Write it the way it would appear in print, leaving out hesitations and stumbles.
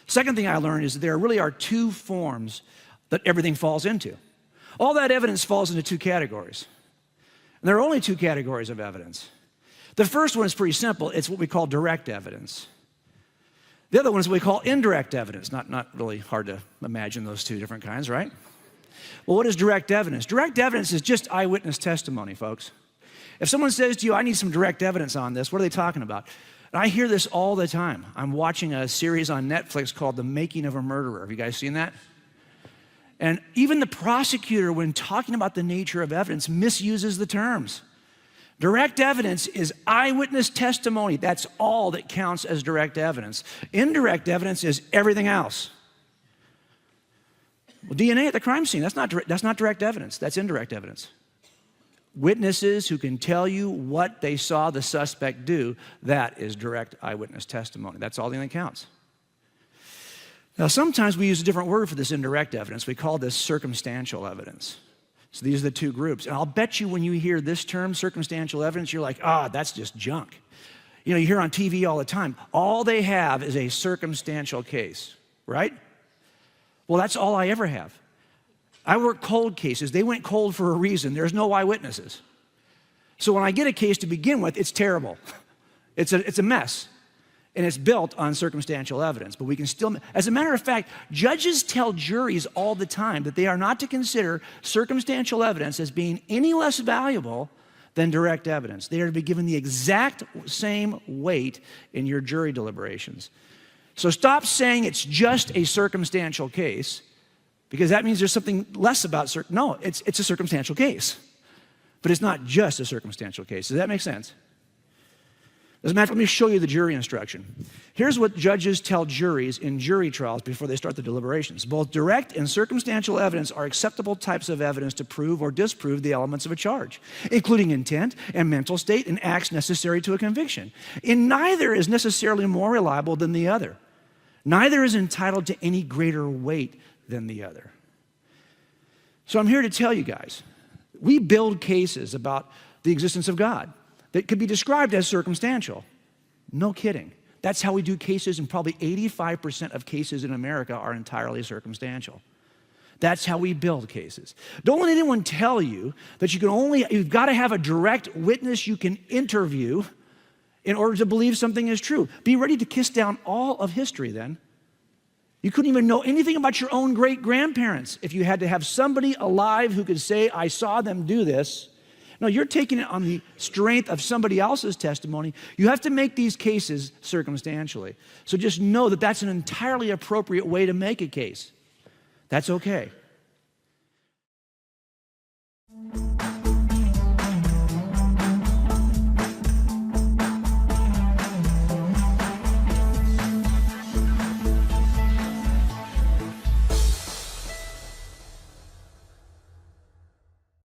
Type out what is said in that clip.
Second thing I learned is that there really are two forms that everything falls into. All that evidence falls into two categories. And there are only two categories of evidence. The first one is pretty simple. It's what we call direct evidence. The other one is what we call indirect evidence. Not really hard to imagine those two different kinds, right? Well, what is direct evidence? Direct evidence is just eyewitness testimony, folks. If someone says to you, I need some direct evidence on this, what are they talking about? And I hear this all the time. I'm watching a series on Netflix called The Making of a Murderer. Have you guys seen that? And even the prosecutor, when talking about the nature of evidence, misuses the terms. Direct evidence is eyewitness testimony. That's all that counts as direct evidence. Indirect evidence is everything else. Well, DNA at the crime scene, that's not direct evidence. That's indirect evidence. Witnesses who can tell you what they saw the suspect do, that is direct eyewitness testimony. That's all that counts. Now, sometimes we use a different word for this indirect evidence. We call this circumstantial evidence. So these are the two groups. And I'll bet you when you hear this term, circumstantial evidence, you're like, that's just junk. You hear on TV all the time, all they have is a circumstantial case, right? Well, that's all I ever have. I work cold cases. They went cold for a reason. There's no eyewitnesses. So when I get a case to begin with, it's terrible. It's a mess. And it's built on circumstantial evidence. But we can still, as a matter of fact, judges tell juries all the time that they are not to consider circumstantial evidence as being any less valuable than direct evidence. They are to be given the exact same weight in your jury deliberations. So stop saying it's just a circumstantial case, because that means there's something less about no, it's a circumstantial case. But it's not just a circumstantial case. Does that make sense? As a matter of fact, let me show you the jury instruction. Here's what judges tell juries in jury trials before they start the deliberations. Both direct and circumstantial evidence are acceptable types of evidence to prove or disprove the elements of a charge, including intent and mental state and acts necessary to a conviction. And neither is necessarily more reliable than the other. Neither is entitled to any greater weight than the other. So I'm here to tell you guys, we build cases about the existence of God that could be described as circumstantial. No kidding. That's how we do cases, and probably 85% of cases in America are entirely circumstantial. That's how we build cases. Don't let anyone tell you that you've got to have a direct witness you can interview in order to believe something is true. Be ready to kiss down all of history then. You couldn't even know anything about your own great-grandparents if you had to have somebody alive who could say, I saw them do this. No, you're taking it on the strength of somebody else's testimony. You have to make these cases circumstantially. So just know that that's an entirely appropriate way to make a case. That's okay.